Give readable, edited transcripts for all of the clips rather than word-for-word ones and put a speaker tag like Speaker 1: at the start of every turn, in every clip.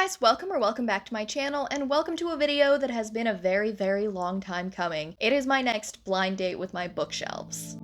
Speaker 1: guys, welcome back to my channel, and welcome to a video that has been a very long time coming. It is my next blind date with my bookshelves.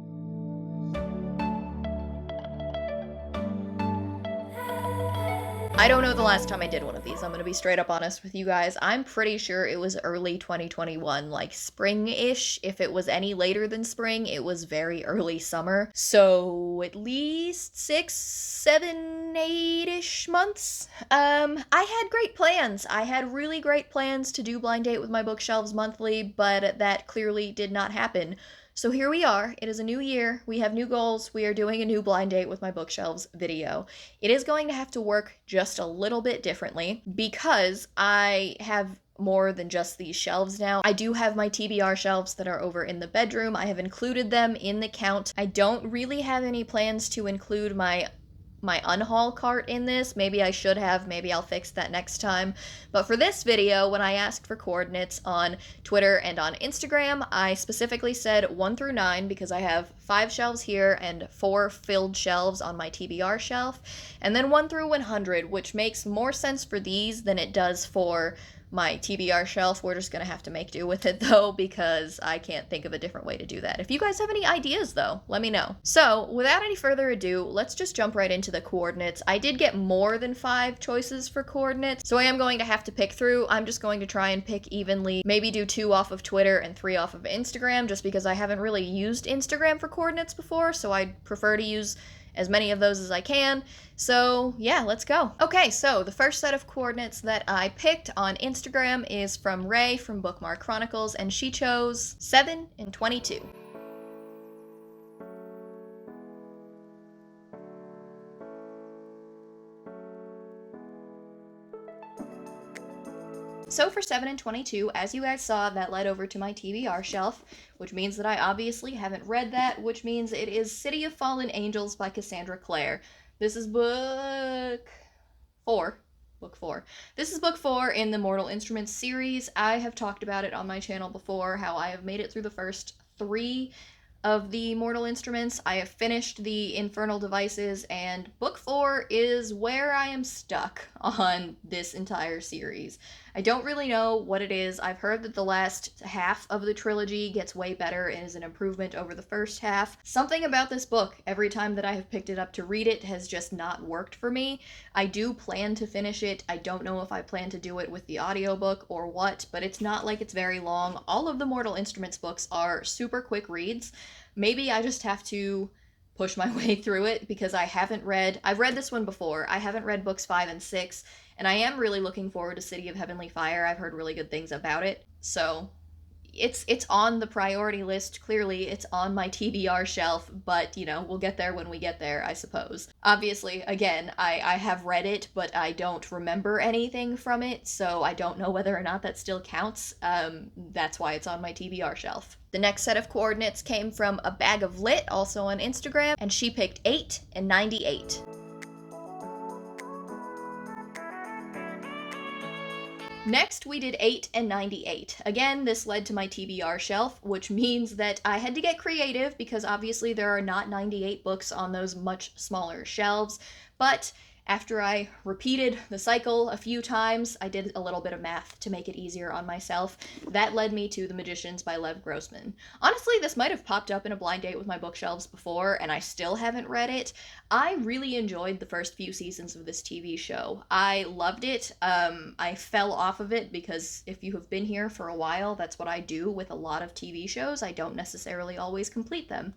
Speaker 1: I don't know the last time I did one of these, I'm gonna be straight up honest with you guys. I'm pretty sure it was early 2021, like spring-ish. If it was any later than spring, it was very early summer. So at least 6, 7, 8-ish months. I had great plans. I had really great plans to do Blind Date with my bookshelves monthly, but that clearly did not happen. So here we are, it is a new year, we have new goals, we are doing a new Blind Date with my bookshelves video. It is going to have to work just a little bit differently because I have more than just these shelves now. I do have my TBR shelves that are over in the bedroom. I have included them in the count. I don't really have any plans to include my unhaul cart in this. Maybe I should have, maybe I'll fix that next time. But for this video, when I asked for coordinates on Twitter and on Instagram, I specifically said 1 through 9 because I have 5 shelves here and 4 filled shelves on my TBR shelf, and then 1 through 100, which makes more sense for these than it does for my TBR shelf. We're just gonna have to make do with it though, because I can't think of a different way to do that. If you guys have any ideas though, let me know. So without any further ado, let's just jump right into the coordinates. I did get more than 5 choices for coordinates, so I am going to have to pick through. I'm just going to try and pick evenly, maybe do 2 off of Twitter and 3 off of Instagram, just because I haven't really used Instagram for coordinates before, so I'd prefer to use as many of those as I can. So yeah, let's go. Okay, so the first set of coordinates that I picked on Instagram is from Ray from Bookmark Chronicles, and she chose 7 and 22. So for 7 and 22, as you guys saw, that led over to my TBR shelf, which means that I obviously haven't read that, which means it is City of Fallen Angels by Cassandra Clare. This is book 4. Book 4. This is book 4 in the Mortal Instruments series. I have talked about it on my channel before, how I have made it through the first 3 of the Mortal Instruments. I have finished the Infernal Devices, and book 4 is where I am stuck on this entire series. I don't really know what it is. I've heard that the last half of the trilogy gets way better and is an improvement over the first half. Something about this book, every time that I have picked it up to read it, has just not worked for me. I do plan to finish it. I don't know if I plan to do it with the audiobook or what, but it's not like it's very long. All of the Mortal Instruments books are super quick reads. Maybe I just have to push my way through it because I've read this one before. I haven't read books 5 and 6, and I am really looking forward to City of Heavenly Fire. I've heard really good things about it, so it's on the priority list. Clearly, it's on my TBR shelf, but, you know, we'll get there when we get there, I suppose. Obviously, again, I have read it, but I don't remember anything from it, so I don't know whether or not that still counts. That's why it's on my TBR shelf. The next set of coordinates came from A Bag of Lit, also on Instagram, and she picked 8 and 98. Next, we did 8 and 98. Again, this led to my TBR shelf, which means that I had to get creative because obviously there are not 98 books on those much smaller shelves, but after I repeated the cycle a few times, I did a little bit of math to make it easier on myself. That led me to The Magicians by Lev Grossman. Honestly, this might have popped up in a blind date with my bookshelves before, and I still haven't read it. I really enjoyed the first few seasons of this TV show. I loved it. I fell off of it because if you have been here for a while, that's what I do with a lot of TV shows. I don't necessarily always complete them.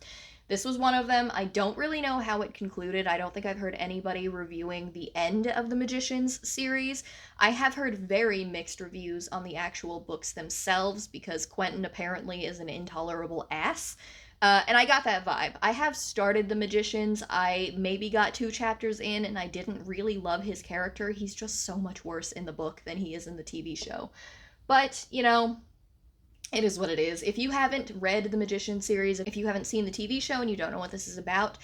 Speaker 1: This was one of them. I don't really know how it concluded. I don't think I've heard anybody reviewing the end of the Magicians series. I have heard very mixed reviews on the actual books themselves because Quentin apparently is an intolerable ass. And I got that vibe. I have started The Magicians. I maybe got 2 chapters in and I didn't really love his character. He's just so much worse in the book than he is in the TV show. But, you know, it is what it is. If you haven't read the Magician series, if you haven't seen the TV show and you don't know what this is about,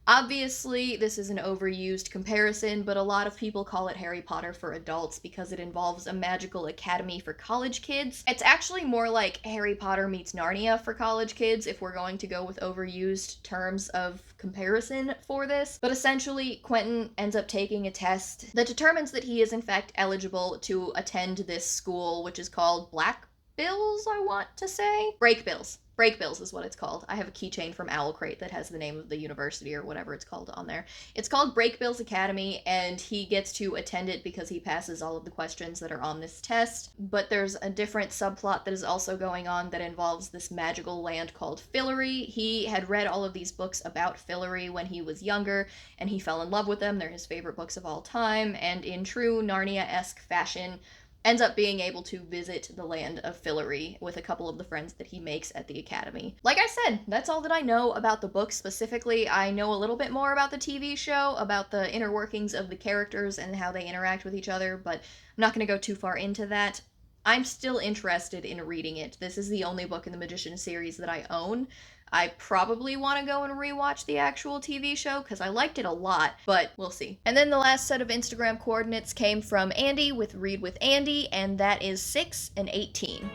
Speaker 1: Obviously, this is an overused comparison, but a lot of people call it Harry Potter for adults because it involves a magical academy for college kids. It's actually more like Harry Potter meets Narnia for college kids if we're going to go with overused terms of comparison for this. But essentially, Quentin ends up taking a test that determines that he is in fact eligible to attend this school, which is called Black Bills, I want to say? Break Bills. Break Bills is what it's called. I have a keychain from Owl Crate that has the name of the university or whatever it's called on there. It's called Break Bills Academy, and he gets to attend it because he passes all of the questions that are on this test. But there's a different subplot that is also going on that involves this magical land called Fillory. He had read all of these books about Fillory when he was younger, and he fell in love with them. They're his favorite books of all time, and in true Narnia-esque fashion, ends up being able to visit the land of Fillory with a couple of the friends that he makes at the academy. Like I said, that's all that I know about the book specifically. I know a little bit more about the TV show, about the inner workings of the characters and how they interact with each other, but I'm not going to go too far into that. I'm still interested in reading it. This is the only book in the Magician series that I own. I probably want to go and rewatch the actual TV show because I liked it a lot, but we'll see. And then the last set of Instagram coordinates came from Andy with Read with Andy, and that is 6 and 18.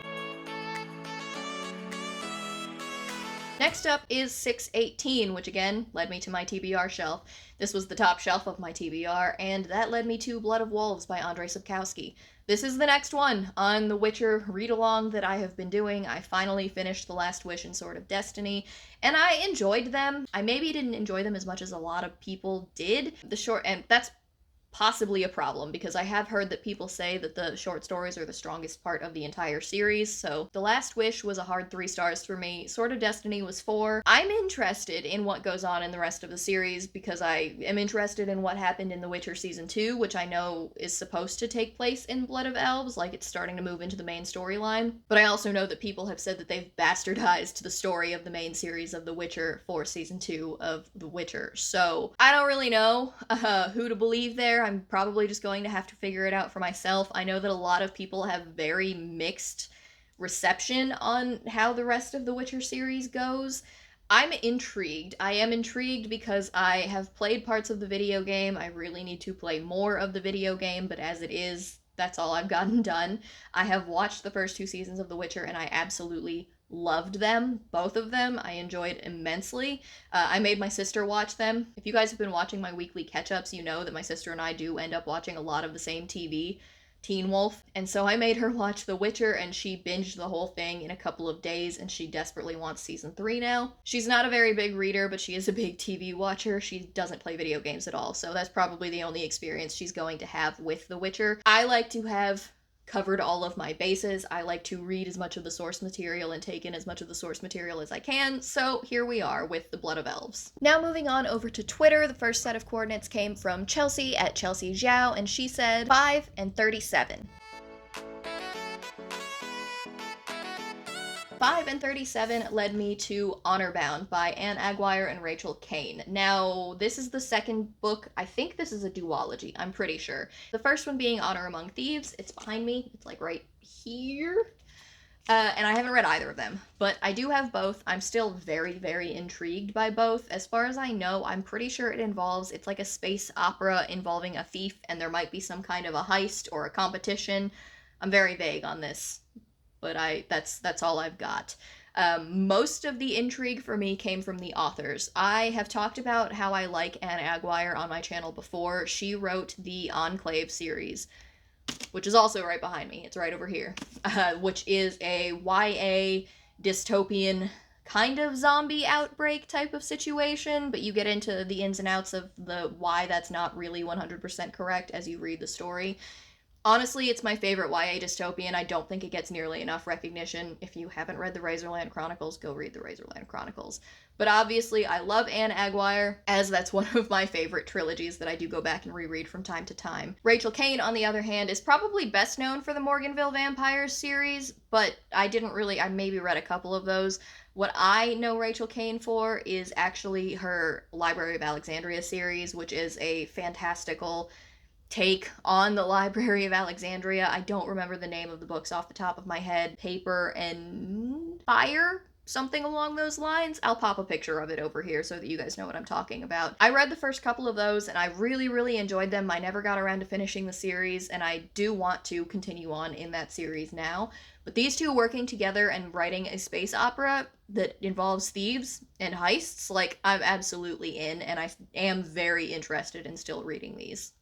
Speaker 1: Next up is 618, which again led me to my TBR shelf. This was the top shelf of my TBR, and that led me to Blood of Wolves by Andrzej Sapkowski. This is the next one on the Witcher read-along that I have been doing. I finally finished The Last Wish and Sword of Destiny, and I enjoyed them. I maybe didn't enjoy them as much as a lot of people did. And that's possibly a problem because I have heard that people say that the short stories are the strongest part of the entire series. So The Last Wish was a hard 3 stars for me. Sword of Destiny was 4. I'm interested in what goes on in the rest of the series because I am interested in what happened in The Witcher Season 2, which I know is supposed to take place in Blood of Elves, like it's starting to move into the main storyline. But I also know that people have said that they've bastardized the story of the main series of The Witcher for Season 2 of The Witcher. So I don't really know who to believe there. I'm probably just going to have to figure it out for myself. I know that a lot of people have very mixed reception on how the rest of the Witcher series goes. I'm intrigued. I am intrigued because I have played parts of the video game. I really need to play more of the video game, but as it is, that's all I've gotten done. I have watched the first 2 seasons of The Witcher, and I absolutely loved them, both of them. I enjoyed immensely. I made my sister watch them. If you guys have been watching my weekly catch-ups, you know that my sister and I do end up watching a lot of the same TV, Teen Wolf, and so I made her watch The Witcher, and she binged the whole thing in a couple of days, and she desperately wants season 3 now. She's not a very big reader, but she is a big TV watcher. She doesn't play video games at all, so that's probably the only experience she's going to have with The Witcher. I like to have covered all of my bases. I like to read as much of the source material and take in as much of the source material as I can, so here we are with The Blood of Elves. Now moving on over to Twitter, the first set of coordinates came from Chelsea at Chelsea Zhao, and she said 5 and 37. 5 and 37 led me to Honor Bound by Anne Aguirre and Rachel Kane. Now, this is the second book. I think this is a duology. I'm pretty sure. The first one being Honor Among Thieves. It's behind me. It's like right here. And I haven't read either of them, but I do have both. I'm still very, very intrigued by both. As far as I know, I'm pretty sure it's like a space opera involving a thief, and there might be some kind of a heist or a competition. I'm very vague on this, but that's all I've got. Most of the intrigue for me came from the authors. I have talked about how I like Anne Aguirre on my channel before. She wrote the Enclave series, which is also right behind me. It's right over here, which is a YA dystopian kind of zombie outbreak type of situation, but you get into the ins and outs of the why that's not really 100% correct as you read the story. Honestly, it's my favorite YA dystopian. I don't think it gets nearly enough recognition. If you haven't read the Razorland Chronicles, go read the Razorland Chronicles. But obviously, I love Anne Aguirre, as that's one of my favorite trilogies that I do go back and reread from time to time. Rachel Kane, on the other hand, is probably best known for the Morganville Vampires series, but I maybe read a couple of those. What I know Rachel Kane for is actually her Library of Alexandria series, which is a fantastical take on the Library of Alexandria. I don't remember the name of the books off the top of my head. Paper and Fire? something along those lines. I'll pop a picture of it over here so that you guys know what I'm talking about. I read the first couple of those and I really, really enjoyed them. I never got around to finishing the series, and I do want to continue on in that series now. But these two working together and writing a space opera that involves thieves and heists, like, I'm absolutely in, and I am very interested in still reading these.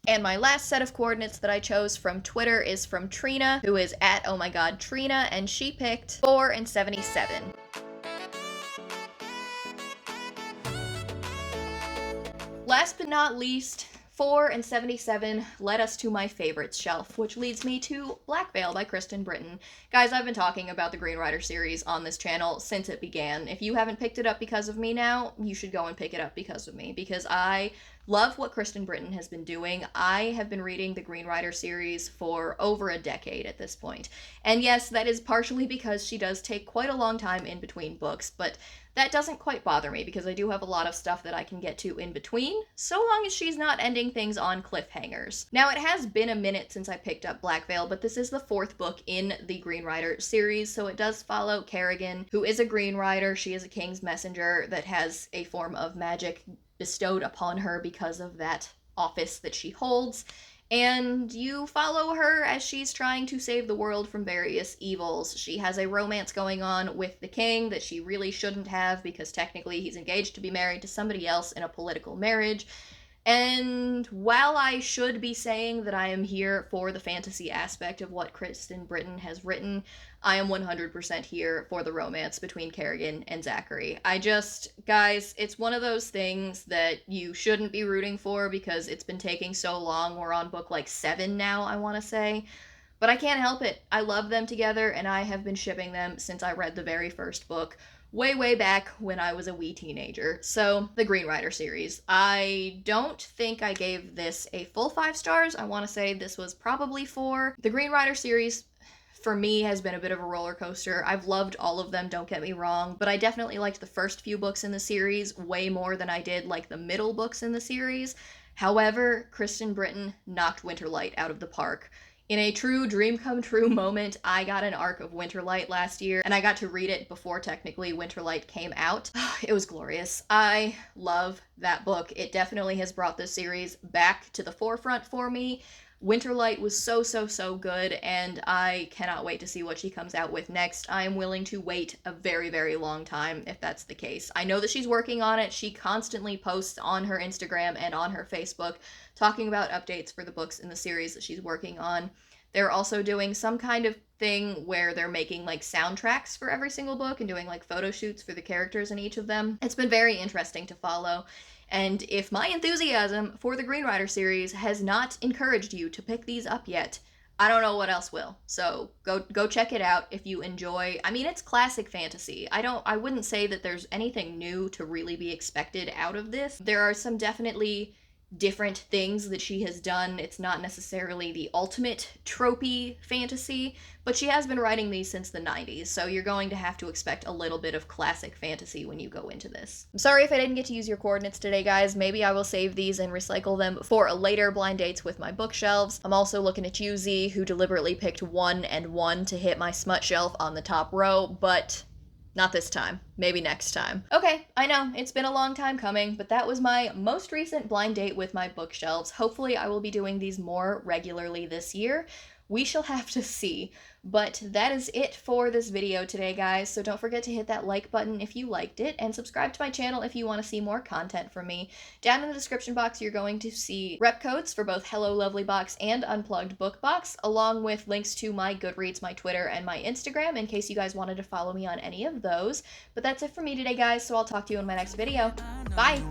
Speaker 1: And my last set of coordinates that I chose from Twitter is from Trina, who is at Oh My God Trina, and she picked 4 and 77. Last but not least, 4 and 77 led us to my favorites shelf, which leads me to Black Veil by Kristin Britton. Guys, I've been talking about the Green Rider series on this channel since it began. If you haven't picked it up because of me now, you should go and pick it up because of me, because I love what Kristin Britton has been doing. I have been reading the Green Rider series for over a decade at this point. And yes, that is partially because she does take quite a long time in between books, but that doesn't quite bother me because I do have a lot of stuff that I can get to in between, so long as she's not ending things on cliffhangers. Now, it has been a minute since I picked up Black Veil, but this is the 4th book in the Green Rider series, so it does follow Kerrigan, who is a Green Rider. She is a king's messenger that has a form of magic bestowed upon her because of that office that she holds. And you follow her as she's trying to save the world from various evils. She has a romance going on with the king that she really shouldn't have because technically he's engaged to be married to somebody else in a political marriage. And while I should be saying that I am here for the fantasy aspect of what Kristin Britton has written, I am 100% here for the romance between Kerrigan and Zachary. Guys, it's one of those things that you shouldn't be rooting for because it's been taking so long. We're on book like 7 now, I want to say. But I can't help it. I love them together, and I have been shipping them since I read the very first book, way back when I was a wee teenager. So, the Green Rider series. I don't think I gave this a full 5 stars. I want to say this was probably 4. The Green Rider series, for me, has been a bit of a roller coaster. I've loved all of them, don't get me wrong, but I definitely liked the first few books in the series way more than I did like the middle books in the series. However, Kristin Britton knocked Winterlight out of the park. In a true dream come true moment, I got an arc of Winterlight last year, and I got to read it before technically Winterlight came out. It was glorious. I love that book. It definitely has brought this series back to the forefront for me. Winterlight was so good, and I cannot wait to see what she comes out with next. I am willing to wait a very long time if that's the case. I know that she's working on it. She constantly posts on her Instagram and on her Facebook talking about updates for the books in the series that she's working on. They're also doing some kind of thing where they're making like soundtracks for every single book and doing like photo shoots for the characters in each of them. It's been very interesting to follow. And if my enthusiasm for the Green Rider series has not encouraged you to pick these up yet, I don't know what else will. So go check it out if you enjoy. I mean, it's classic fantasy. I wouldn't say that there's anything new to really be expected out of this. There are some definitely different things that she has done. It's not necessarily the ultimate tropey fantasy, but she has been writing these since the 90s, so you're going to have to expect a little bit of classic fantasy when you go into this. I'm sorry if I didn't get to use your coordinates today, guys. Maybe I will save these and recycle them for a later blind dates with my bookshelves. I'm also looking at you, Z, who deliberately picked 1 and 1 to hit my smut shelf on the top row, but not this time. Maybe next time. Okay, I know, it's been a long time coming, but that was my most recent blind date with my bookshelves. Hopefully I will be doing these more regularly this year. We shall have to see. But that is it for this video today, guys. So don't forget to hit that like button if you liked it, and subscribe to my channel if you want to see more content from me. Down in the description box, you're going to see rep codes for both Hello Lovely Box and Unplugged Book Box, along with links to my Goodreads, my Twitter, and my Instagram, in case you guys wanted to follow me on any of those. But that's it for me today, guys, so I'll talk to you in my next video. Bye!